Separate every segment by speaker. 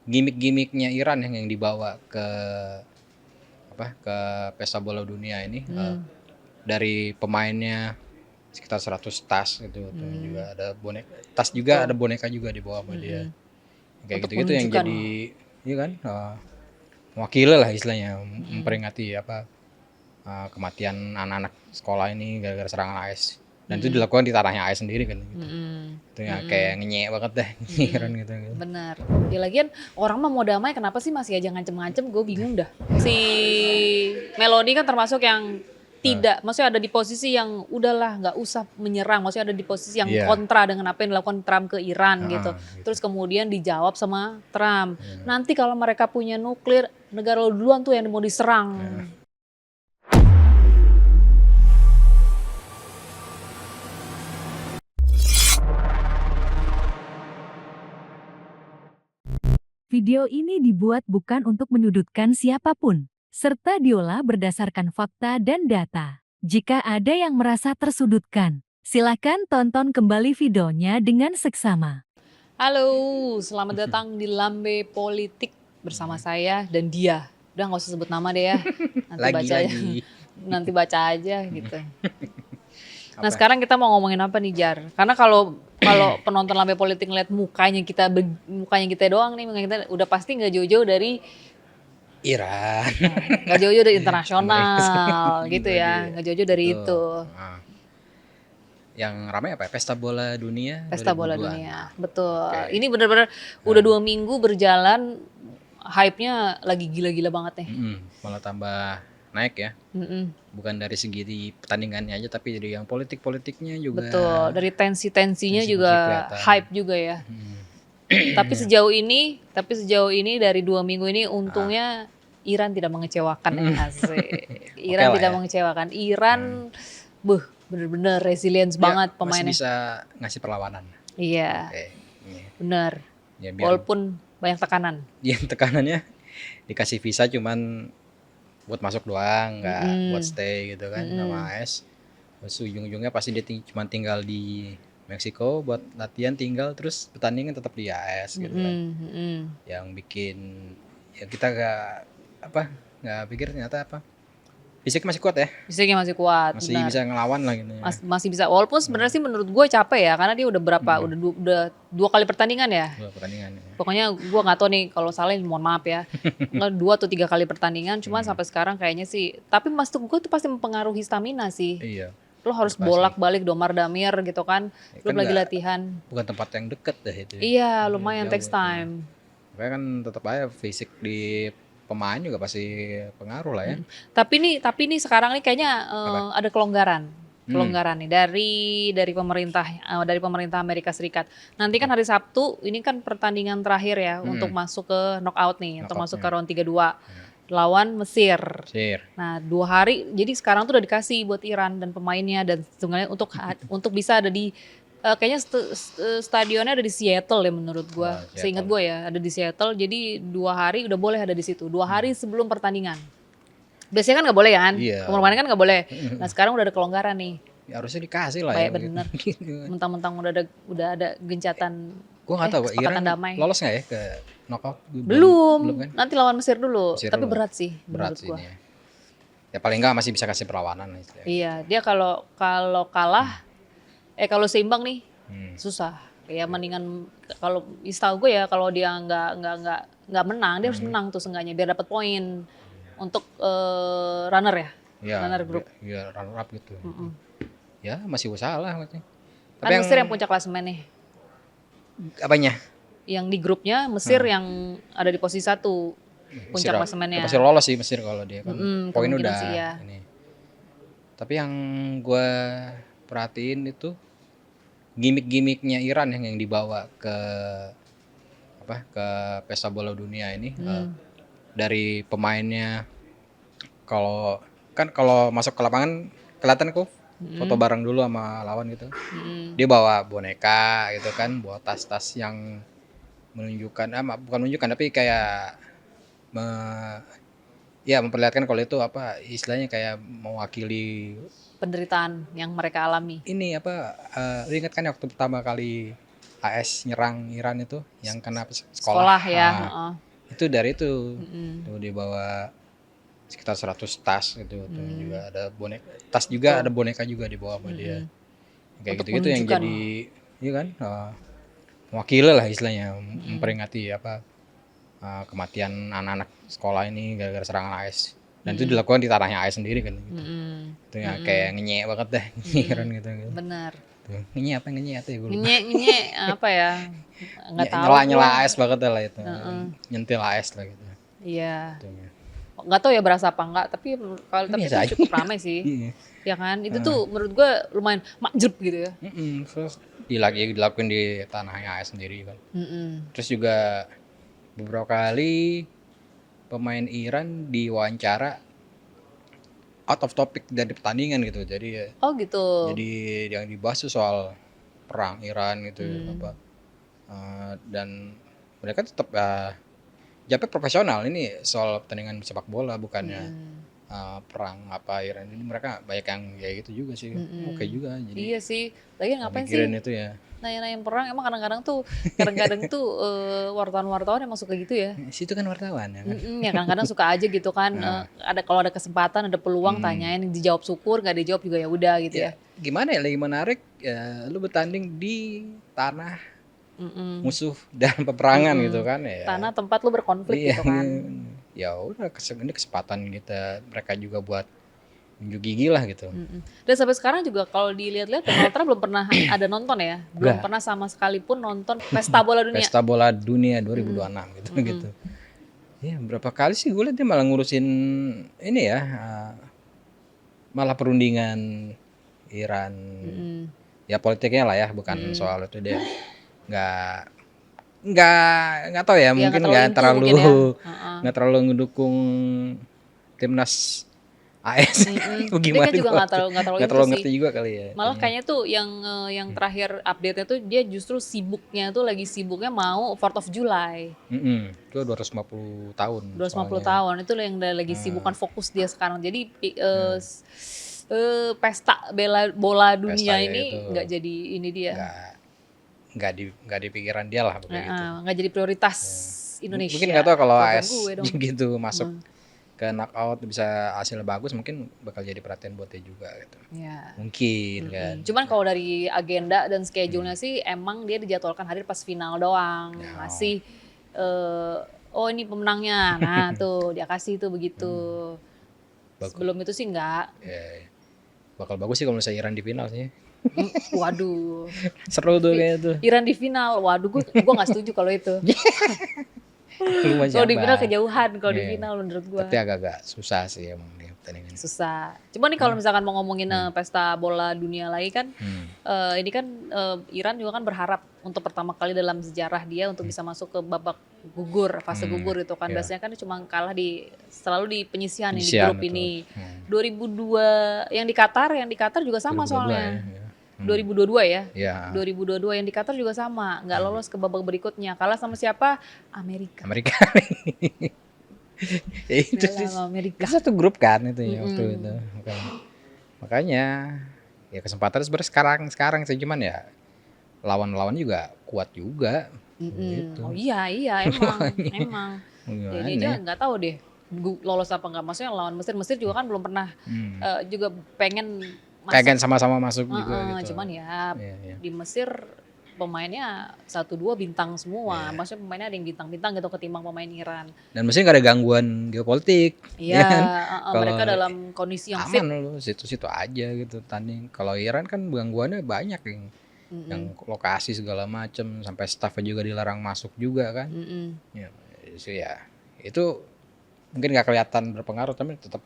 Speaker 1: gimmick-gimmicknya Iran yang dibawa ke ke pesta bola dunia ini, dari pemainnya sekitar 100 tas gitu, juga ada tas juga, ada boneka juga dibawa sama dia. Kayak
Speaker 2: Untuk
Speaker 1: gitu-gitu yang
Speaker 2: menunjukkan
Speaker 1: jadi iya kan, mewakili lah istilahnya, memperingati kematian anak-anak sekolah ini gara-gara serangan AS. Dan itu dilakukan di tanahnya AS sendiri kan gitu. Itu ya kayak ngenyek banget deh Iran gitu.
Speaker 2: benar. Ya lagian orang mah mau damai kenapa sih masih aja ngancem-ngancem, gue bingung dah. Si Melody kan termasuk yang tidak, maksudnya ada di posisi yang udahlah nggak usah menyerang, maksudnya ada di posisi yang
Speaker 1: Iya.
Speaker 2: kontra dengan apa yang dilakukan Trump ke Iran gitu.
Speaker 1: Gitu.
Speaker 2: Terus kemudian dijawab sama Trump, nanti kalau mereka punya nuklir, negara lo duluan tuh yang mau diserang.
Speaker 3: Video ini dibuat bukan untuk menyudutkan siapapun, serta diolah berdasarkan fakta dan data. Jika ada yang merasa tersudutkan, silakan tonton kembali videonya dengan seksama.
Speaker 2: Halo, selamat datang di Lambe Politik bersama saya dan dia. Udah nggak usah sebut nama deh ya. Nanti baca aja. Nanti baca aja gitu. Nah sekarang kita mau ngomongin apa nih Jar? Karena kalau penonton Lambe Politik ngeliat mukanya kita doang nih, mukanya kita udah pasti nggak jauh-jauh dari
Speaker 1: Iran.
Speaker 2: Nggak jauh-jauh dari internasional gitu ya, nggak jauh-jauh dari itu.
Speaker 1: Yang ramai apa ya? Pesta bola dunia.
Speaker 2: Pesta bola dunia, betul. Ini benar-benar udah 2 minggu berjalan, hype-nya lagi gila-gila banget nih.
Speaker 1: Malah tambah naik ya. Bukan dari segi di pertandingannya aja, tapi dari yang politik-politiknya juga.
Speaker 2: Betul, dari tensi-tensinya juga hype juga ya. Tapi sejauh ini dari 2 minggu ini untungnya Iran tidak mengecewakan. Asik. Iran tidak mengecewakan. Iran bener-bener resilience banget pemainnya.
Speaker 1: Masih bisa ngasih perlawanan.
Speaker 2: Iya. Bener. Ya, walaupun banyak tekanan.
Speaker 1: Iya, tekanannya dikasih visa cuman buat masuk doang, nggak buat stay gitu kan sama AS. Terus ujung-ujungnya pasti dia cuma tinggal di Meksiko buat latihan, tinggal terus pertandingan tetap di AS gitu kan. Yang bikin ya kita nggak pikir ternyata fisiknya masih kuat ya.
Speaker 2: Fisiknya masih kuat.
Speaker 1: Masih bisa ngelawan lah gitu.
Speaker 2: Masih bisa. Walaupun sebenarnya sih menurut gue capek ya, karena dia udah udah 2 kali pertandingan ya.
Speaker 1: 2 pertandingan. Ya.
Speaker 2: Pokoknya gue nggak tahu nih kalau salah, mohon maaf ya. 2 atau 3 kali pertandingan, cuma sampai sekarang kayaknya sih. Tapi maksud gue tuh pasti mempengaruhi stamina sih.
Speaker 1: Iya.
Speaker 2: Lo harus bolak-balik domar damir gitu kan. Lo lagi latihan.
Speaker 1: Bukan tempat yang deket dah itu.
Speaker 2: Iya, lumayan takes time.
Speaker 1: Makanya kan tetap aja fisik di pemain juga pasti pengaruh lah ya.
Speaker 2: Tapi nih sekarang nih kayaknya ada kelonggaran nih dari pemerintah Amerika Serikat. Nanti kan hari Sabtu ini kan pertandingan terakhir ya untuk masuk ke knockout nih, untuk masuk ke round 32 lawan Mesir. Nah 2 hari, jadi sekarang tuh udah dikasih buat Iran dan pemainnya, dan sebenarnya untuk bisa ada di kayaknya stadionnya ada di Seattle ya menurut gue. Seingat gue ya ada di Seattle. Jadi 2 hari udah boleh ada di situ. 2 hari sebelum pertandingan. Biasanya kan nggak boleh kan? Kemarin kan nggak boleh. Nah sekarang udah ada kelonggaran nih.
Speaker 1: Ya, harusnya dikasih lah.
Speaker 2: Baik, ya. Bener. Mentang-mentang udah ada gencatan.
Speaker 1: Gue nggak tahu Iran
Speaker 2: damai.
Speaker 1: Lolos nggak ya ke knockout?
Speaker 2: Belum kan? Nanti lawan Mesir dulu. Tapi dulu. Berat sih
Speaker 1: menurut
Speaker 2: gue.
Speaker 1: Ya paling nggak masih bisa kasih perlawanan.
Speaker 2: Iya, dia kalau kalah. Kalau seimbang nih susah. Ya mendingan kalau istilah gue ya, kalau dia nggak menang, dia harus menang tuh seenggaknya biar dapat poin untuk runner ya. Runner grup.
Speaker 1: Iya, runner up gitu. Ya masih usaha lah maksudnya.
Speaker 2: Tapi Mesir yang puncak klasemen nih.
Speaker 1: Apanya?
Speaker 2: Yang di grupnya Mesir yang ada di posisi 1 puncak klasemennya.
Speaker 1: Pasti lolos sih Mesir kalau dia kan. Poin udah.
Speaker 2: Ya.
Speaker 1: Ini. Tapi yang gue perhatiin itu gimmick-gimmicknya Iran yang dibawa ke pesta bola dunia ini, dari pemainnya. Kalau masuk ke lapangan kelihatan kok foto bareng dulu sama lawan gitu. Dia bawa boneka gitu kan, bawa tas-tas yang menunjukkan bukan menunjukkan tapi kayak memperlihatkan kalau itu istilahnya kayak mewakili
Speaker 2: penderitaan yang mereka alami.
Speaker 1: Ini ingat kan waktu pertama kali AS nyerang Iran itu yang kena
Speaker 2: Sekolah ya.
Speaker 1: Nah,
Speaker 2: Heeh.
Speaker 1: itu dari itu.
Speaker 2: Mm-mm.
Speaker 1: Tuh dibawa sekitar 100 tas gitu. Tuh
Speaker 2: Mm.
Speaker 1: juga ada tas juga,
Speaker 2: Betul.
Speaker 1: ada boneka juga dibawa sama dia.
Speaker 2: Mm-mm.
Speaker 1: Kayak
Speaker 2: Untuk
Speaker 1: gitu-gitu yang
Speaker 2: menunjukkan.
Speaker 1: jadi iya kan mewakili lah istilahnya memperingati kematian anak-anak sekolah ini gara-gara serangan AS. Dan itu dilakukan di tanahnya AS sendiri kan gitu.
Speaker 2: Mm-mm.
Speaker 1: Itu ya kayak ngenyek banget deh Iran gitu.
Speaker 2: Benar.
Speaker 1: Tuh, ngenyek apa ngenyek tuh ya gue lupa.
Speaker 2: Ngenyek apa ya? Nggak tahu
Speaker 1: Nyela
Speaker 2: gua.
Speaker 1: AS banget lah itu.
Speaker 2: Heeh.
Speaker 1: Nyentil AS lah gitu.
Speaker 2: Iya.
Speaker 1: Tuh, ya.
Speaker 2: Nggak tahu ya berasa apa enggak, tapi kalau tapi
Speaker 1: Biasa
Speaker 2: itu
Speaker 1: aja.
Speaker 2: cukup ramai sih.
Speaker 1: Iya.
Speaker 2: Ya kan? Itu tuh menurut gua lumayan makjub gitu ya.
Speaker 1: Terus dilakuin di tanahnya AS sendiri kan.
Speaker 2: Mm-mm.
Speaker 1: Terus juga beberapa kali pemain Iran diwawancara out of topic dari pertandingan gitu. Jadi
Speaker 2: Oh gitu.
Speaker 1: jadi yang dibahas tuh soal perang Iran gitu apa. Dan mereka tetap jawabnya profesional. Ini soal pertandingan sepak bola bukannya perang apa Iran. Ini mereka banyak yang kayak gitu juga sih. Oke juga. Jadi
Speaker 2: Iya sih. Lagi ngapain sih
Speaker 1: mikirin itu ya.
Speaker 2: nanya-nanya perang? Emang kadang-kadang tuh wartawan-wartawan emang suka gitu ya.
Speaker 1: Situ kan wartawan ya kan.
Speaker 2: Ya kadang-kadang suka aja gitu kan. Ada kalau ada kesempatan, ada peluang tanyain, dijawab syukur, nggak dijawab juga ya udah gitu ya.
Speaker 1: Gimana ya lagi menarik ya, lu bertanding di tanah musuh dalam peperangan gitu kan ya.
Speaker 2: Tanah tempat lu berkonflik
Speaker 1: Iya,
Speaker 2: gitu kan.
Speaker 1: ya udah ini kesempatan mereka juga buat unjuk gigi lah gitu.
Speaker 2: Dan sampai sekarang juga kalau dilihat-lihat Donald Trump belum pernah ada nonton ya, belum pernah sama sekalipun nonton pesta bola dunia.
Speaker 1: Pesta bola dunia 2026 gitu gitu. Ya berapa kali sih gue liat dia malah ngurusin ini ya, malah perundingan Iran. Ya politiknya lah ya, bukan soal itu dia nggak tahu ya, mungkin nggak terlalu nggak terlalu ngedukung timnas AS.
Speaker 2: Dia kan juga nggak terlalu
Speaker 1: ngerti juga kali ya.
Speaker 2: Malah kayaknya tuh yang terakhir update-nya tuh dia justru lagi sibuknya mau 4th of July.
Speaker 1: Itu 250 tahun.
Speaker 2: 250 tahun itu yang lagi sibukan fokus dia sekarang. Jadi pesta bola dunia ini nggak jadi ini dia.
Speaker 1: Nggak di pikiran dia lah begitu.
Speaker 2: Nggak jadi prioritas Indonesia.
Speaker 1: Mungkin nggak tahu kalau AS gitu masuk ke knockout bisa hasilnya bagus, mungkin bakal jadi perhatian buat dia juga gitu.
Speaker 2: Ya.
Speaker 1: Mungkin kan.
Speaker 2: Cuman kalau dari agenda dan schedule-nya sih emang dia dijadwalkan hadir pas final doang. Masih oh ini pemenangnya. Nah, tuh dia kasih tuh begitu. Sebelum itu sih enggak.
Speaker 1: Ya. Bakal bagus sih kalau misalnya Iran di final sih.
Speaker 2: Waduh.
Speaker 1: Seru tuh kayaknya tuh.
Speaker 2: Iran di final. Waduh, gua enggak setuju kalau itu. Kalau di final kejauhan, kalau di final menurut gua.
Speaker 1: Tapi agak-agak susah sih emang dia pertandingan.
Speaker 2: Susah. Cuma nih kalau misalkan mau ngomongin pesta bola dunia lagi kan, ini kan Iran juga kan berharap untuk pertama kali dalam sejarah dia untuk bisa masuk ke babak gugur, fase gugur itu kan. Biasanya kan cuma kalah selalu di penyisihan di grup itu. Ini. 2002 yang di Qatar juga sama 2022 soalnya. Ya. 2022 ya. 2022 yang di Qatar juga sama, nggak lolos ke babak berikutnya. Kalah sama siapa? Amerika.
Speaker 1: Ya itu Amerika. Itu satu grup kan itu ya waktu itu. Makanya ya kesempatan sebenarnya sekarang sih, cuman ya lawan-lawan juga kuat juga. Gitu.
Speaker 2: Oh iya emang. Jadi aja nggak tahu deh lolos apa nggak. Maksudnya lawan Mesir juga kan belum pernah juga pengen
Speaker 1: sama-sama masuk juga gitu.
Speaker 2: Cuman ya di Mesir pemainnya 1-2 bintang semua. Maksudnya pemainnya ada yang bintang-bintang gitu ketimbang pemain Iran. Dan
Speaker 1: Mesir gak ada gangguan geopolitik.
Speaker 2: Iya, mereka dalam kondisi yang
Speaker 1: aman fit. Situ-situ aja gitu tanding. Kalau Iran kan gangguannya banyak yang lokasi segala macem, sampai staffnya juga dilarang masuk juga kan. Ya, itu mungkin gak kelihatan berpengaruh, tapi tetap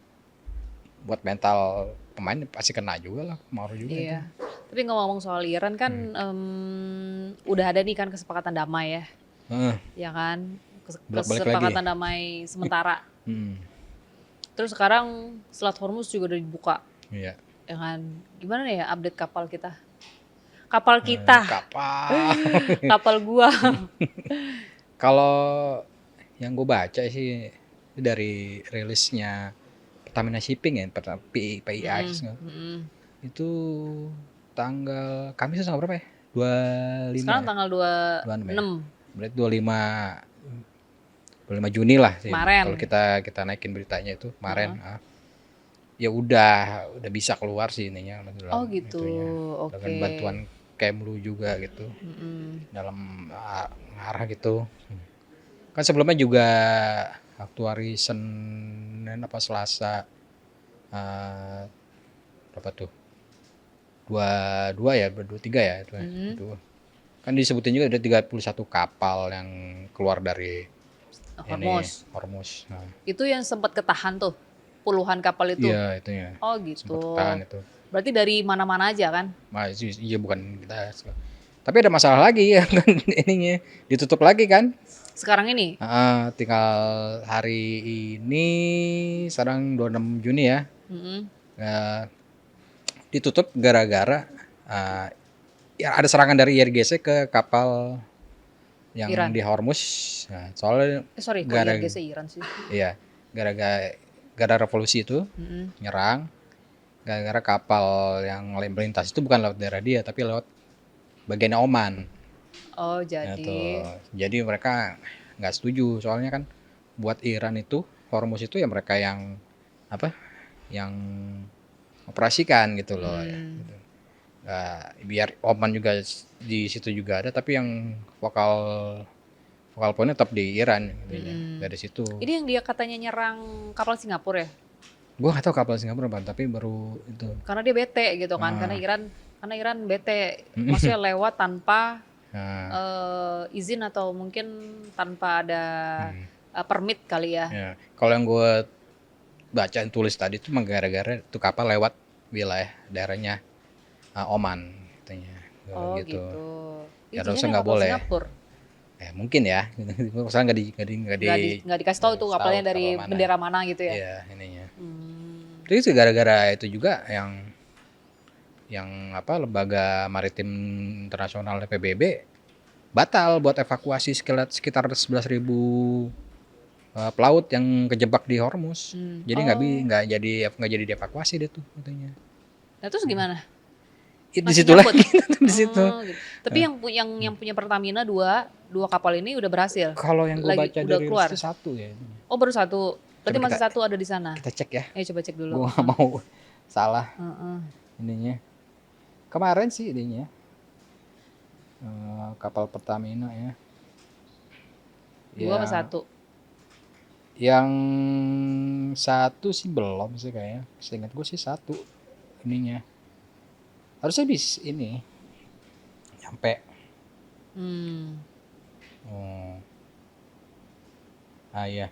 Speaker 1: buat mental pemain pasti kena juga lah, pengaruh juga.
Speaker 2: Iya. Tapi ngomong soal Iran kan udah ada nih kan kesepakatan damai ya. Ya kan? Kesepakatan damai sementara. Terus sekarang Selat Hormuz juga udah dibuka.
Speaker 1: Iya.
Speaker 2: Ya kan? Gimana nih ya update kapal kita? Kapal gua.
Speaker 1: Kalau yang gue baca sih dari rilisnya Pertamina Shipping ya, PIA itu tanggal Kamis tanggal berapa ya? 25
Speaker 2: Sekarang
Speaker 1: ya?
Speaker 2: tanggal
Speaker 1: 26 ya?
Speaker 2: 26
Speaker 1: Berarti 25 Juni lah sih.
Speaker 2: Kemarin.
Speaker 1: Kalau kita naikin beritanya itu kemarin. Ya udah bisa keluar sih ininya.
Speaker 2: Oh gitu,
Speaker 1: Dengan
Speaker 2: oke.
Speaker 1: bantuan Kemlu juga gitu. Dalam arah gitu. Kan sebelumnya juga waktu hari Senin apa Selasa berapa tuh? 22 ya, 23 ya itu. Itu. Kan disebutin juga ada 31 kapal yang keluar dari
Speaker 2: Hormuz.
Speaker 1: Hormuz. Nah,
Speaker 2: Itu yang sempat ketahan tuh, puluhan kapal itu.
Speaker 1: iya itu ya.
Speaker 2: Oh
Speaker 1: Sempat
Speaker 2: gitu.
Speaker 1: ketahan itu.
Speaker 2: Berarti dari mana-mana aja kan?
Speaker 1: Iya bukan kita. Tapi ada masalah lagi ya kan ininya ditutup lagi kan?
Speaker 2: Sekarang ini?
Speaker 1: Tinggal hari ini sekarang 26 Juni ya. Ditutup gara-gara ya ada serangan dari IRGC ke kapal yang
Speaker 2: Iran.
Speaker 1: di Hormuz. Nah, soalnya
Speaker 2: Sorry, kok
Speaker 1: gara-
Speaker 2: IRGC Iran sih?
Speaker 1: iya, gara-gara revolusi itu nyerang gara-gara kapal yang melintas itu bukan lewat daerah dia tapi lewat bagian Oman.
Speaker 2: Oh
Speaker 1: Ya,
Speaker 2: jadi.
Speaker 1: tuh. Jadi mereka nggak setuju soalnya kan buat Iran itu Hormuz itu ya mereka yang apa? Yang operasikan gitu loh ya. Gitu. Nah, biar Oman juga di situ juga ada tapi yang vokal poinnya tetap di Iran gitu ya. Dari situ.
Speaker 2: Ini yang dia katanya nyerang kapal Singapura ya?
Speaker 1: Gua nggak tahu kapal Singapura apa tapi baru itu.
Speaker 2: Karena dia bete gitu kan, karena Iran bete, maksudnya lewat tanpa izin atau mungkin tanpa ada permit kali ya.
Speaker 1: Ya. Kalau yang gue baca tulis tadi itu gara-gara itu kapal lewat wilayah daerahnya Oman katanya.
Speaker 2: Oh gitu.
Speaker 1: Ya,
Speaker 2: Itu
Speaker 1: harusnya nggak boleh.
Speaker 2: Singapura.
Speaker 1: Mungkin ya. Masalah
Speaker 2: Nggak dikasih tahu tuh kapalnya dari
Speaker 1: kapal mana.
Speaker 2: bendera mana gitu ya.
Speaker 1: Iya, ininya. Terus gara-gara itu juga yang lembaga maritim internasional PBB batal buat evakuasi sekitar 11.000 pelaut yang kejebak di Hormuz. Jadi nggak jadi dievakuasi deh tuh katanya.
Speaker 2: Nah terus gimana?
Speaker 1: Di
Speaker 2: Masih
Speaker 1: situ
Speaker 2: nyangkut?
Speaker 1: lagi di situ.
Speaker 2: Gitu. Tapi yang punya Pertamina dua kapal ini udah berhasil.
Speaker 1: Kalau yang gue baca
Speaker 2: udah
Speaker 1: dari
Speaker 2: keluar.
Speaker 1: itu satu ya.
Speaker 2: Oh baru satu. Berarti
Speaker 1: Coba
Speaker 2: masih satu ada di sana.
Speaker 1: Kita cek ya.
Speaker 2: Coba cek dulu.
Speaker 1: Gue nggak mau salah ininya. Kemarin sih ininya kapal Pertamina ya.
Speaker 2: Dua apa satu?
Speaker 1: Yang satu sih belum sih kayaknya. Seingat gue sih satu ininya. Harusnya bisa ini nyampe. Iya.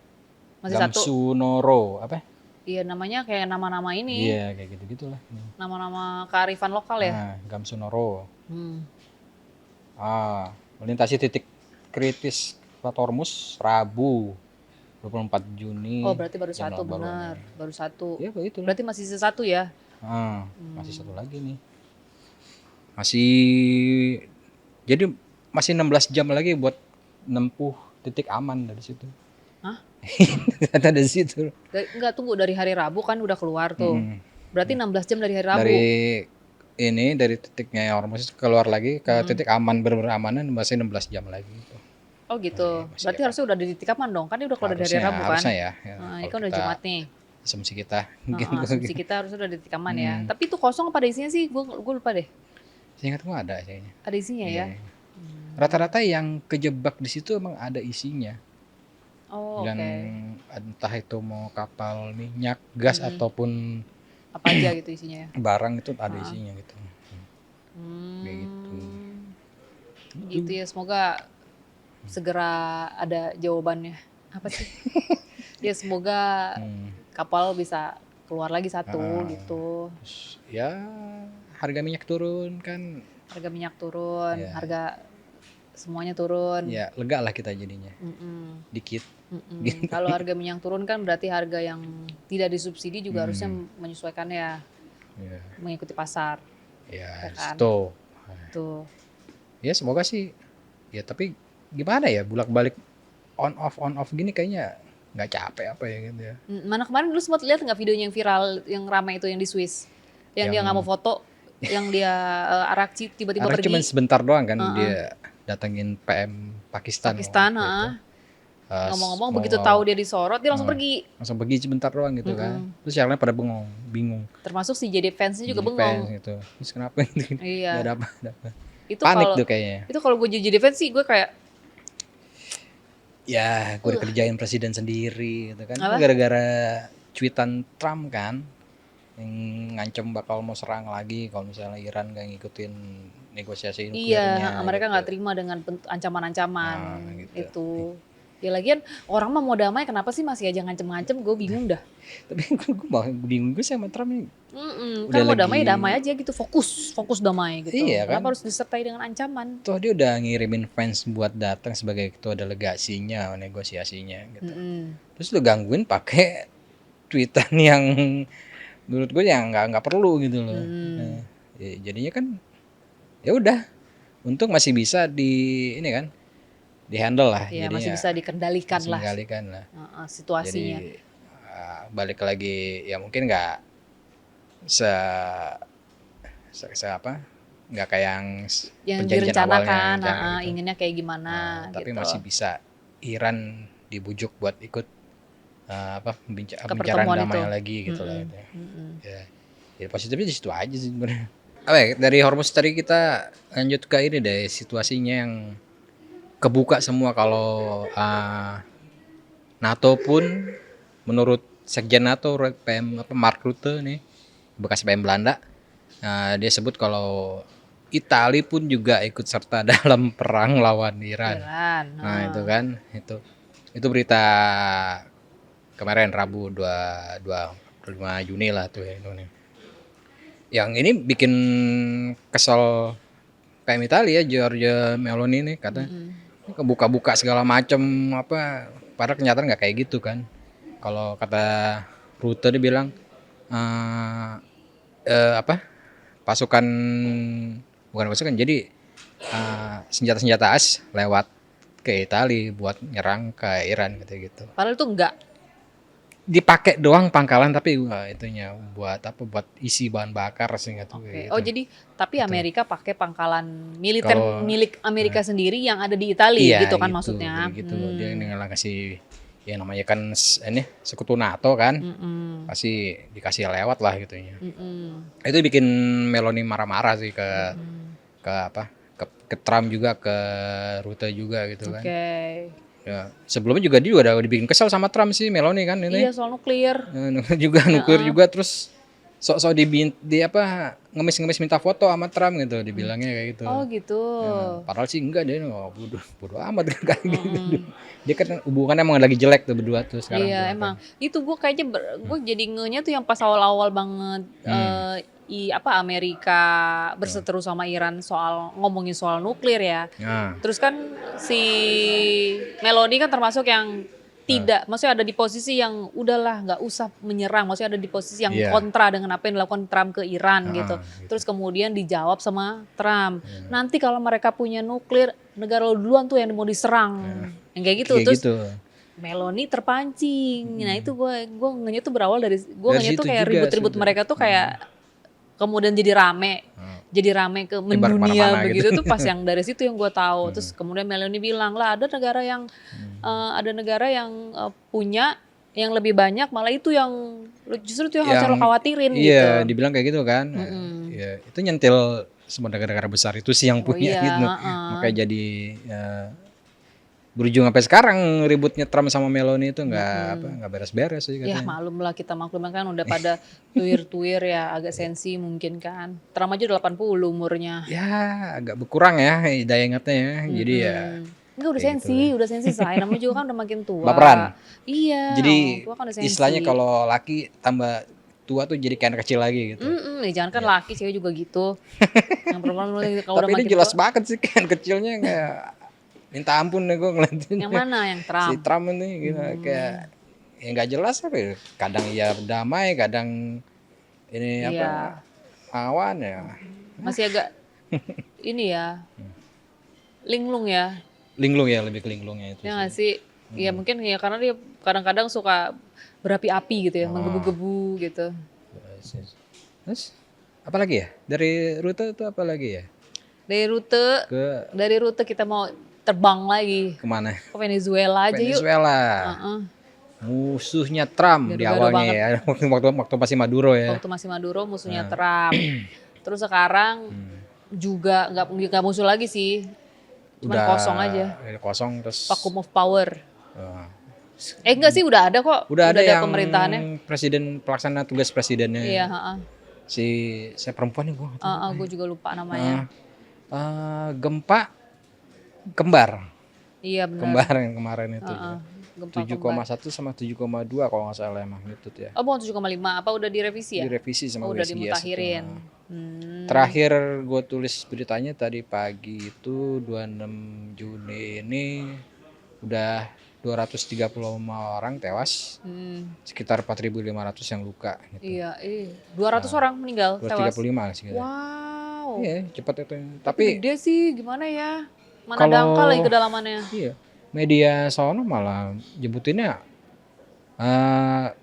Speaker 2: Masih satu.
Speaker 1: Gamsunoro apa?
Speaker 2: Iya namanya kayak nama-nama ini.
Speaker 1: Iya kayak gitu-gitulah.
Speaker 2: Nama-nama kearifan lokal ya.
Speaker 1: Gamsunoro. Melintasi titik kritis Plat Hormuz Rabu 24 Juni.
Speaker 2: Oh berarti baru satu benar. Baru satu.
Speaker 1: Iya begitu.
Speaker 2: Berarti masih sisa satu ya.
Speaker 1: Masih satu lagi nih. Jadi masih 16 jam lagi buat nempuh titik aman dari situ.
Speaker 2: Hah?
Speaker 1: Ada di situ.
Speaker 2: Enggak, tunggu dari hari Rabu kan udah keluar tuh. Berarti 16 jam dari hari Rabu.
Speaker 1: Dari titiknya Hormuz keluar lagi ke titik aman benar-benar amanan masih 16 jam lagi.
Speaker 2: Oh gitu. Berarti harusnya udah di titik aman dong. Kan dia udah keluar dari hari Rabu kan.
Speaker 1: Harusnya ya.
Speaker 2: Ini kan udah Jumat nih.
Speaker 1: Asumsi kita.
Speaker 2: Asumsi kita harusnya udah di titik aman ya. Tapi itu kosong apa ada isinya sih? Gue lupa deh.
Speaker 1: Seingat gue ada kayaknya.
Speaker 2: Ada isinya ya.
Speaker 1: Rata-rata yang kejebak di situ emang ada isinya.
Speaker 2: Oh oke.
Speaker 1: Entah itu mau kapal minyak, gas ataupun
Speaker 2: apa aja gitu isinya ya.
Speaker 1: Barang itu ada isinya gitu. Kayak gitu.
Speaker 2: Gitu ya, semoga segera ada jawabannya. Apa sih? Ya semoga kapal bisa keluar lagi satu gitu.
Speaker 1: Terus, ya harga minyak turun kan.
Speaker 2: Harga minyak turun, harga semuanya turun.
Speaker 1: Ya lega lah kita jadinya. Dikit.
Speaker 2: Kalau harga minyak turun kan berarti harga yang tidak disubsidi juga harusnya menyesuaikan ya. Mengikuti pasar.
Speaker 1: Ya
Speaker 2: kan?
Speaker 1: Tuh. Ya semoga sih. Ya tapi gimana ya bolak-balik on off gini kayaknya nggak capek apa ya gitu ya.
Speaker 2: Mana kemarin dulu sempat lihat nggak videonya yang viral yang ramai itu yang di Swiss, yang dia nggak mau foto yang dia Arakci tiba-tiba
Speaker 1: Karena cuma
Speaker 2: pergi
Speaker 1: sebentar doang kan
Speaker 2: Heeh.
Speaker 1: dia datengin PM Pakistan.
Speaker 2: Pakistan,
Speaker 1: waktu itu.
Speaker 2: heeh. Ngomong-ngomong
Speaker 1: Mau
Speaker 2: begitu tahu dia disorot dia langsung pergi.
Speaker 1: langsung pergi sebentar doang gitu kan.
Speaker 2: Mm-mm.
Speaker 1: Terus yang lain pada bingung.
Speaker 2: Termasuk si JD fansnya juga
Speaker 1: Jadi
Speaker 2: bengong.
Speaker 1: fans gitu. Terus kenapa gitu?
Speaker 2: Iya.
Speaker 1: Gak ada apa, ada apa.
Speaker 2: Itu
Speaker 1: Panik
Speaker 2: kalau
Speaker 1: tuh kayaknya.
Speaker 2: itu kalau gue jadi fans sih gue kayak
Speaker 1: Ya, gue dikerjain presiden sendiri gitu kan.
Speaker 2: Apa?
Speaker 1: Gara-gara cuitan Trump kan yang ngancem bakal mau serang lagi kalau misalnya Iran gak ngikutin negosiasi nuklirnya.
Speaker 2: iya, mereka
Speaker 1: gitu.
Speaker 2: nggak terima dengan ancaman-ancaman
Speaker 1: Nah, gitu.
Speaker 2: itu. Ya lagian orang mah mau damai kenapa sih masih aja ngancem-ngancem? Gue bingung dah.
Speaker 1: Tapi gue bingung gue sama Trump ini.
Speaker 2: Kan mau
Speaker 1: Udah
Speaker 2: damai
Speaker 1: lagi-
Speaker 2: damai aja gitu, fokus damai gitu.
Speaker 1: Iya, kan?
Speaker 2: Kenapa harus disertai dengan ancaman?
Speaker 1: Toh dia udah ngirimin fans buat datang sebagai ketua delegasinya negosiasinya gitu. Terus lu gangguin pakai tweetan yang menurut gue yang nggak perlu gitu loh. Nah, ya jadinya kan ya udah, untung masih bisa di kan di handle lah.
Speaker 2: Iya,
Speaker 1: jadinya
Speaker 2: masih bisa dikendalikan
Speaker 1: masih
Speaker 2: lah
Speaker 1: mengendalikan lah.
Speaker 2: situasinya.
Speaker 1: Jadi balik lagi ya mungkin nggak se apa nggak kayak
Speaker 2: yang
Speaker 1: perjanjian
Speaker 2: direncanakan,
Speaker 1: awalnya, gitu.
Speaker 2: inginnya kayak gimana
Speaker 1: Tapi
Speaker 2: gitu.
Speaker 1: masih bisa Iran dibujuk buat ikut pembicaraan
Speaker 2: pertemuan
Speaker 1: damai
Speaker 2: itu.
Speaker 1: lagi gitu lah. Gitu.
Speaker 2: Mm-mm.
Speaker 1: Ya positifnya di situ aja sih sebenarnya. Dari Hormuz tadi kita lanjut ke ini deh, situasinya yang kebuka semua kalau NATO pun menurut Sekjen NATO PM Mark Rutte nih, bekas PM Belanda, dia sebut kalau Italia pun juga ikut serta dalam perang lawan Iran. Nah, itu kan itu berita kemarin Rabu 25 Juni lah tuh ya itu nih. Yang ini bikin kesel PM Italia Giorgia Meloni nih katanya kebuka-buka segala macam padahal kenyataan nggak kayak gitu kan. Kalau kata Rutte dia bilang pasukan bukan pasukan jadi senjata-senjata as lewat ke Italia buat nyerang ke Iran gitu.
Speaker 2: Padahal itu enggak.
Speaker 1: Dipakai doang pangkalan tapi itunya buat isi bahan bakar sih gitu.
Speaker 2: Oh jadi tapi Amerika pakai pangkalan militer milik Amerika sendiri yang ada di Italia gitu kan maksudnya.
Speaker 1: Gitu. Dia dengan kasih ya namanya kan ini sekutu NATO kan. Pasti dikasih lewat lah gitunya. Itu bikin Meloni marah-marah sih ke Trump juga, ke Rutte juga gitu kan. Ya, sebelumnya juga dia udah dibikin kesel sama Trump sih Meloni kan ini.
Speaker 2: Iya, soal nuklir.
Speaker 1: Nuklir juga terus sok-sok ngemis-ngemis minta foto sama Trump gitu dibilangnya kayak gitu.
Speaker 2: Oh gitu.
Speaker 1: Ya, padahal sih enggak dia bodoh amat kayak gitu. Dia kan hubungannya emang lagi jelek tuh berdua tuh sekarang.
Speaker 2: Iya emang. Itu gue kayaknya gue jadi ngenya tuh yang pas awal-awal banget Amerika berseteru sama Iran ngomongin soal nuklir ya. Terus kan si Meloni kan termasuk yang maksudnya ada di posisi yang udahlah nggak usah menyerang, maksudnya ada di posisi yang kontra dengan apa yang dilakukan Trump ke Iran gitu. Terus kemudian dijawab sama Trump, nanti kalau mereka punya nuklir negara lo duluan tuh yang mau diserang, yang kayak gitu. Terus Meloni terpancing. Nah itu gue ngenya tuh berawal dari ngenya tuh kayak ribut-ribut mereka tuh kayak kemudian jadi rame ke mendunia begitu tuh pas yang dari situ yang gue tahu. Terus kemudian Meloni bilang lah ada negara yang punya yang lebih banyak, malah itu yang justru itu yang harus lo khawatirin gitu.
Speaker 1: Iya, dibilang kayak gitu kan. Ya, itu nyentil semua negara-negara besar itu sih yang punya gitu. Makanya jadi berujung sampai sekarang ributnya Trump sama Meloni itu nggak beres-beres sih katanya.
Speaker 2: Ya maklum lah, kita maklum kan udah pada tuir-tuir ya, agak sensi mungkin kan. Trump aja udah 80 umurnya.
Speaker 1: Ya agak berkurang ya daya ingatnya ya. Jadi ya
Speaker 2: enggak udah sensi saya namanya juga kan udah makin tua.
Speaker 1: Baperan.
Speaker 2: Iya.
Speaker 1: Jadi
Speaker 2: tua kan udah sensi.
Speaker 1: Istilahnya kalau laki tambah tua tuh jadi kayak anak kecil lagi gitu.
Speaker 2: Jangan kan laki, cewek juga gitu. Yang perempuan kalau udah
Speaker 1: Tapi
Speaker 2: makin
Speaker 1: ini jelas
Speaker 2: tua,
Speaker 1: banget sih kan kecilnya kayak minta ampun deh gue ngeliatin.
Speaker 2: Yang mana yang Trump?
Speaker 1: Si Trump ini gitu kayak ya nggak jelas ya. Kadang ia damai, kadang ini awan ya.
Speaker 2: Masih agak ini ya. Linglung ya.
Speaker 1: Linglung ya, lebih ke linglungnya itu.
Speaker 2: Ya nggak sih? Ya mungkin ya karena dia kadang-kadang suka berapi-api gitu ya, menggebu-gebu gitu.
Speaker 1: Terus Apa lagi ya? Dari rute itu apa lagi ya?
Speaker 2: Dari rute kita mau terbang lagi
Speaker 1: Kemana?
Speaker 2: ke Venezuela aja yuk.
Speaker 1: Venezuela.
Speaker 2: Heeh.
Speaker 1: Musuhnya Trump di
Speaker 2: Gado-gado
Speaker 1: awalnya
Speaker 2: banget.
Speaker 1: ya. Waktu masih Maduro ya.
Speaker 2: Waktu masih Maduro musuhnya Trump. Terus sekarang juga nggak musuh lagi sih. Cuman kosong aja.
Speaker 1: Kosong terus.
Speaker 2: Vacuum of power.
Speaker 1: uh,
Speaker 2: Enggak sih, udah ada kok.
Speaker 1: udah ada yang
Speaker 2: pemerintahannya.
Speaker 1: presiden pelaksana tugas presidennya.
Speaker 2: Iya, heeh.
Speaker 1: Saya perempuan nih gue.
Speaker 2: Gue juga lupa namanya.
Speaker 1: Gempa kembar.
Speaker 2: Iya benar.
Speaker 1: Kembar yang kemarin itu.
Speaker 2: Gempa
Speaker 1: 7,1 sama 7,2 kalau nggak salah emang gitu ya.
Speaker 2: Oh, bukan 7,5. Apa udah direvisi ya?
Speaker 1: Direvisi sama
Speaker 2: udah
Speaker 1: USGS
Speaker 2: dimutahirin.
Speaker 1: itu. Terakhir gue tulis beritanya tadi pagi itu 26 Juni ini udah 235 orang tewas, sekitar 4.500 yang luka gitu.
Speaker 2: Iya, 200 orang meninggal, tewas.
Speaker 1: 235 sih.
Speaker 2: Wow.
Speaker 1: Iya, cepat itu.
Speaker 2: Tapi gede sih, gimana ya? Mana
Speaker 1: Kalau-
Speaker 2: dangkal lagi kedalamannya.
Speaker 1: Iya, media sono malah nyebutinnya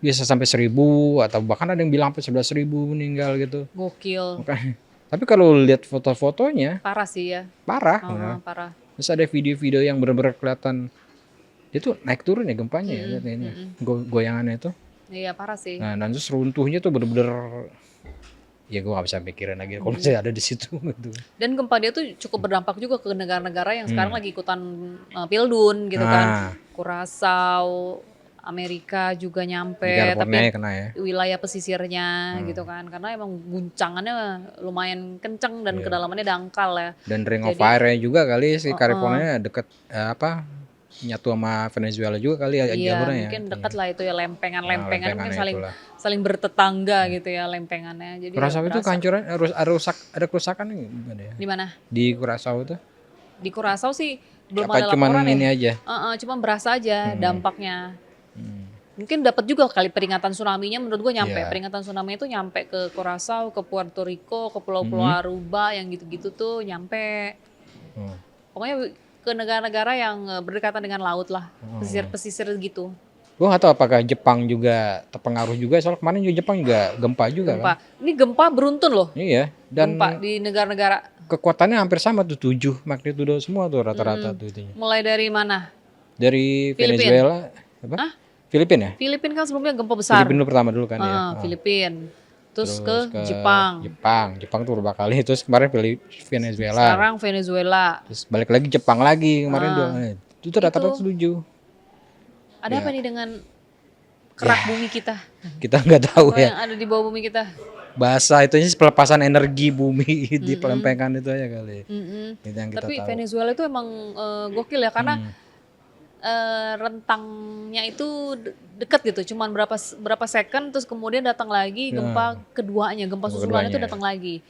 Speaker 1: bisa sampai 1.000 atau bahkan ada yang bilang sampai 11.000 meninggal gitu.
Speaker 2: Gokil.
Speaker 1: Makanya, tapi kalau lihat foto-fotonya
Speaker 2: Parah sih ya.
Speaker 1: parah.
Speaker 2: Parah.
Speaker 1: Terus ada video-video yang benar-benar kelihatan itu naik turun ya gempanya ya katanya. Goyangannya itu.
Speaker 2: Iya, parah sih.
Speaker 1: Nah, dan terus runtuhnya tuh bener-bener ya gue gak bisa mikirin lagi kalau saya ada di situ gitu.
Speaker 2: Dan gempa dia tuh cukup berdampak juga ke negara-negara yang sekarang lagi ikutan pildun gitu kan. Kurasau, Amerika juga nyampe,
Speaker 1: Di California
Speaker 2: tapi
Speaker 1: kena ya.
Speaker 2: wilayah pesisirnya gitu kan. Karena emang guncangannya lumayan kenceng dan kedalamannya dangkal ya.
Speaker 1: Dan Ring of Fire-nya juga kali si California deket nyatu sama Venezuela juga kali ya
Speaker 2: Iya,
Speaker 1: jalurnya ya.
Speaker 2: mungkin dekat lah itu ya lempengan-lempengan mungkin
Speaker 1: lempengannya
Speaker 2: saling
Speaker 1: itulah.
Speaker 2: saling bertetangga gitu ya lempengannya. Jadi
Speaker 1: Kurasau
Speaker 2: ya
Speaker 1: itu
Speaker 2: berasa.
Speaker 1: kehancuran ada kerusakan nih gimana ya?
Speaker 2: Di mana?
Speaker 1: Di Kurasau itu?
Speaker 2: Di Kurasau sih belum
Speaker 1: Apa
Speaker 2: ada
Speaker 1: cuman
Speaker 2: laporan
Speaker 1: ini
Speaker 2: ya.
Speaker 1: aja?
Speaker 2: Cuma berasa aja dampaknya. Mungkin dapat juga kali peringatan tsunami-nya menurut gue nyampe.
Speaker 1: Iya.
Speaker 2: Peringatan tsunami itu nyampe ke Kurasau, ke Puerto Rico, ke Pulau-Pulau Aruba yang gitu-gitu tuh nyampe. Pokoknya ke negara-negara yang berdekatan dengan laut lah. Pesisir-pesisir gitu.
Speaker 1: Gue gak tahu apakah Jepang juga terpengaruh juga, soal kemarin juga Jepang juga gempa juga
Speaker 2: Gempa.
Speaker 1: kan.
Speaker 2: Ini gempa beruntun loh.
Speaker 1: Iya, dan
Speaker 2: Gempa di negara-negara.
Speaker 1: kekuatannya hampir sama tuh 7 magnitudo semua tuh rata-rata tuh itunya.
Speaker 2: Mulai dari mana?
Speaker 1: Dari
Speaker 2: Filipina.
Speaker 1: Venezuela, apa? Filipina ya?
Speaker 2: Filipina kan sebelumnya gempa besar.
Speaker 1: Filipina pertama dulu kan ya.
Speaker 2: Filipina. Terus
Speaker 1: Terus
Speaker 2: ke Jepang.
Speaker 1: Jepang tuh beberapa kali, terus kemarin Venezuela.
Speaker 2: Sekarang Venezuela.
Speaker 1: Terus balik lagi Jepang lagi kemarin dua. Itu tuh rata-rata 7.
Speaker 2: Ada apa nih dengan kerak bumi kita?
Speaker 1: Kita nggak tahu
Speaker 2: Apa
Speaker 1: ya.
Speaker 2: yang ada di bawah bumi kita?
Speaker 1: Bahasa itu sih pelepasan energi bumi di pelempengan itu aja kali. Itu yang kita
Speaker 2: Tapi
Speaker 1: tahu.
Speaker 2: Venezuela itu emang gokil ya karena rentangnya itu deket gitu, cuman berapa second terus kemudian datang lagi gempa keduanya, gempa susulan itu datang lagi.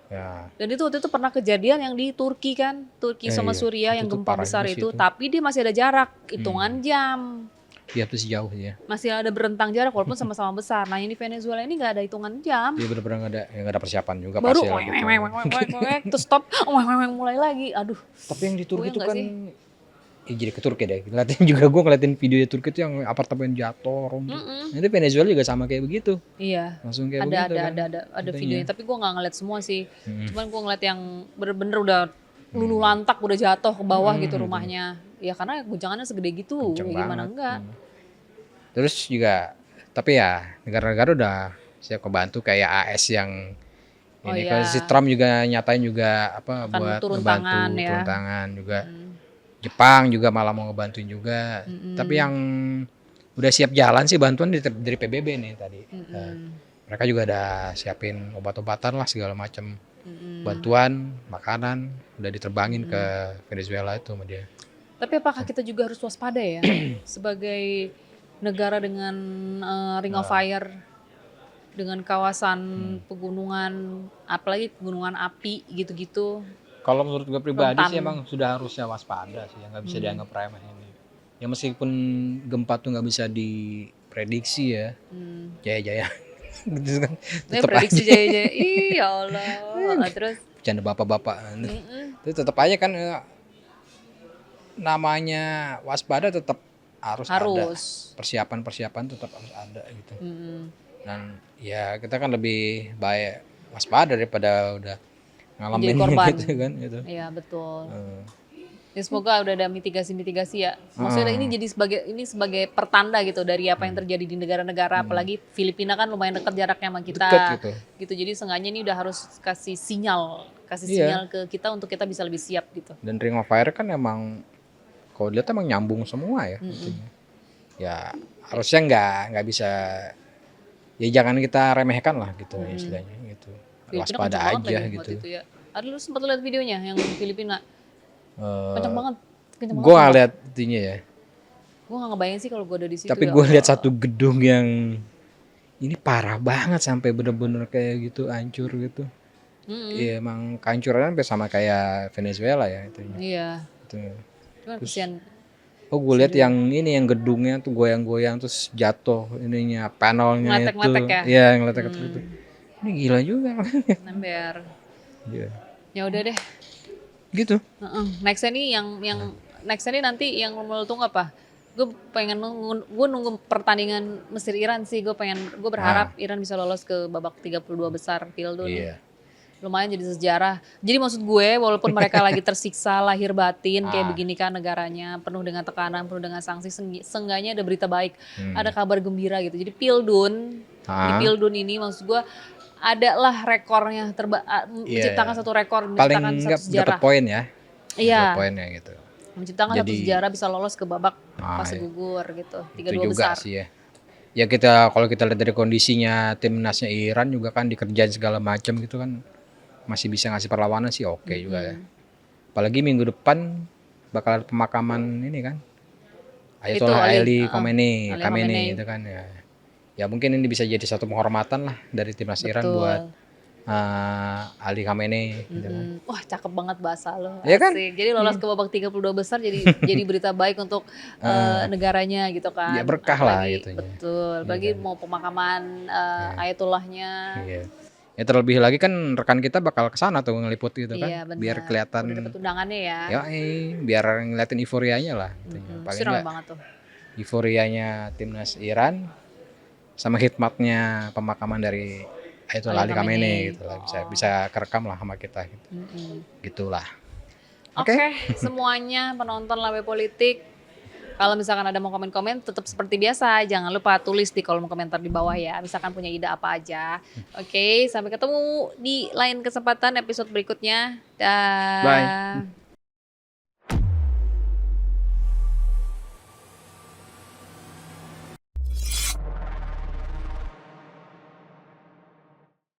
Speaker 1: Ya.
Speaker 2: Dan itu waktu itu pernah kejadian yang di Turki kan, Turki sama
Speaker 1: iya.
Speaker 2: Suriah
Speaker 1: Itu
Speaker 2: yang
Speaker 1: tuh
Speaker 2: gempa
Speaker 1: parah
Speaker 2: besar
Speaker 1: di
Speaker 2: itu,
Speaker 1: situ.
Speaker 2: tapi dia masih ada jarak, hitungan jam.
Speaker 1: Iya tuh sejauh ya.
Speaker 2: Masih ada berentang jarak walaupun sama-sama besar. Nah ini Venezuela ini nggak ada hitungan jam.
Speaker 1: Dia benar-benar nggak ada persiapan juga
Speaker 2: Baru
Speaker 1: pasti lah gitu.
Speaker 2: terus stop, mulai lagi. Aduh.
Speaker 1: Tapi yang di Turki
Speaker 2: Goyang
Speaker 1: itu
Speaker 2: nggak
Speaker 1: kan
Speaker 2: sih?
Speaker 1: ya jadi ke Turki deh. Ngeliatin juga gue ngeliatin video di Turki itu yang apartemen jatuh runtuh. Nanti Venezuela juga sama kayak begitu.
Speaker 2: Iya.
Speaker 1: Langsung kayak
Speaker 2: Ada
Speaker 1: begitu kan.
Speaker 2: ada videonya, tapi gue nggak ngeliat semua sih. Cuman gue ngeliat yang bener-bener udah luluh lantak, udah jatuh ke bawah gitu rumahnya. Ya karena guncangannya segede gitu,
Speaker 1: Kenceng
Speaker 2: ya gimana
Speaker 1: banget.
Speaker 2: enggak.
Speaker 1: Terus juga tapi ya negara-negara udah siap kebantu kayak AS yang
Speaker 2: Oh
Speaker 1: ini
Speaker 2: iya.
Speaker 1: kan si Trump juga nyatain juga apa
Speaker 2: Akan
Speaker 1: buat
Speaker 2: turun
Speaker 1: ngebantu
Speaker 2: tangan ya.
Speaker 1: turun tangan juga. Jepang juga malah mau ngebantuin juga. Tapi yang udah siap jalan sih bantuan dari PBB nih tadi. Mereka juga ada siapin obat-obatan lah segala macam. Bantuan, makanan udah diterbangin ke Venezuela itu sama dia.
Speaker 2: Tapi apakah kita juga harus waspada ya sebagai negara dengan Ring of Fire, dengan kawasan pegunungan, apalagi pegunungan api gitu-gitu.
Speaker 1: Kalau menurut gue pribadi
Speaker 2: Rentan.
Speaker 1: sih emang sudah harusnya waspada sih, nggak bisa dianggap remeh ini. Ya meskipun gempa tuh nggak bisa diprediksi ya, jaya-jaya. Gitu kan,
Speaker 2: Ini
Speaker 1: tetap
Speaker 2: prediksi
Speaker 1: aja
Speaker 2: jaya-jaya. Ih, ya Allah. Terus
Speaker 1: bercanda bapak-bapak. Itu tetap aja kan namanya waspada tetap harus ada. Persiapan-persiapan tetap harus ada gitu. Dan ya kita kan lebih baik waspada daripada udah ngalamin
Speaker 2: Jadi korban.
Speaker 1: gitu kan gitu.
Speaker 2: Iya betul.
Speaker 1: Eh,
Speaker 2: Ya semoga udah ada mitigasi ya. Maksudnya ini jadi sebagai pertanda gitu dari apa yang terjadi di negara-negara, apalagi Filipina kan lumayan dekat jaraknya sama kita.
Speaker 1: Deket gitu.
Speaker 2: Gitu. Jadi seenggaknya ini udah harus kasih sinyal
Speaker 1: Iya.
Speaker 2: ke kita untuk kita bisa lebih siap gitu.
Speaker 1: Dan Ring of Fire kan emang kalau dilihat emang nyambung semua ya. Intinya. Ya harusnya nggak bisa, ya jangan kita remehkan lah gitu istilahnya gitu.
Speaker 2: Filipina
Speaker 1: Waspada
Speaker 2: kenceng banget
Speaker 1: aja
Speaker 2: lagi
Speaker 1: gitu.
Speaker 2: waktu itu ya. Ada lu sempat lihat videonya yang Filipina? Kenceng banget. Kenceng
Speaker 1: Gue
Speaker 2: banget.
Speaker 1: ngeliat itunya ya.
Speaker 2: Gue gak ngebayang sih kalau gue ada di situ
Speaker 1: Tapi
Speaker 2: ya.
Speaker 1: gue lihat satu gedung yang ini parah banget sampai bener-bener kayak gitu hancur gitu. Iya emang kehancurannya hampir sama kayak Venezuela ya itunya.
Speaker 2: Iya.
Speaker 1: Itu.
Speaker 2: Cuman kesian.
Speaker 1: Oh gue lihat yang ini yang gedungnya tuh goyang-goyang terus jatuh ininya panelnya itu.
Speaker 2: Ngeletek-ngeletek ya?
Speaker 1: Iya ngeletek itu. Ini gila juga.
Speaker 2: Nember.
Speaker 1: Iya.
Speaker 2: Ya udah deh.
Speaker 1: Gitu.
Speaker 2: Nextnya nih yang nextnya nih nanti yang lo tunggu apa? Gue pengen nunggu pertandingan Mesir Iran sih. Gue berharap Iran bisa lolos ke babak 32 besar Pildun.
Speaker 1: Iya.
Speaker 2: Lumayan jadi sejarah. Jadi maksud gue walaupun mereka lagi tersiksa lahir batin kayak begini kan negaranya penuh dengan tekanan, penuh dengan sanksi, seenggaknya ada berita baik, ada kabar gembira gitu. Jadi Pildun, di Pildun ini maksud gue adalah rekornya menciptakan satu rekor,
Speaker 1: Paling
Speaker 2: menciptakan satu
Speaker 1: nggak
Speaker 2: sejarah.
Speaker 1: dapat poin ya.
Speaker 2: Iya.
Speaker 1: Dapat poinnya gitu.
Speaker 2: Menciptakan satu
Speaker 1: Jadi-
Speaker 2: sejarah bisa lolos ke babak fase
Speaker 1: iya.
Speaker 2: gugur gitu.
Speaker 1: Itu
Speaker 2: 32
Speaker 1: juga
Speaker 2: besar.
Speaker 1: sih ya. Ya kalau kita lihat dari kondisinya timnasnya Iran juga kan dikerjain segala macam gitu kan masih bisa ngasih perlawanan sih oke juga ya. Apalagi minggu depan bakal ada pemakaman ini kan. Ayatollah Ali Khamenei itu kan ya. Ya mungkin ini bisa jadi satu penghormatan lah dari timnas Iran buat Ali Khamenei gitu kan.
Speaker 2: Wah cakep banget bahasa lo.
Speaker 1: Iya kan?
Speaker 2: Asik. Jadi lolos ke babak 32 besar jadi berita baik untuk negaranya gitu kan.
Speaker 1: Ya, berkah lah
Speaker 2: Apalagi-
Speaker 1: gitunya.
Speaker 2: Betul. Bagi mau pemakaman Ayatullahnya.
Speaker 1: Iya. Ya terlebih lagi kan rekan kita bakal kesana tuh ngeliput gitu kan.
Speaker 2: Iya benar.
Speaker 1: Biar kelihatan
Speaker 2: Udah dapet undangannya ya.
Speaker 1: ya biar ngeliatin euforianya lah gitu.
Speaker 2: Pasti
Speaker 1: Paling
Speaker 2: ramai
Speaker 1: enggak
Speaker 2: banget tuh.
Speaker 1: euforianya timnas Iran sama hikmatnya pemakaman dari Ayatollah Ali Khamenei gitu lah bisa kerekam lah sama kita gitu. Gitulah.
Speaker 2: Oke, semuanya penonton Lawe Politik. Kalau misalkan ada mau komen-komen, tetap seperti biasa. Jangan lupa tulis di kolom komentar di bawah ya. Misalkan punya ide apa aja. Oke, sampai ketemu di lain kesempatan episode berikutnya. Dah.
Speaker 1: Bye.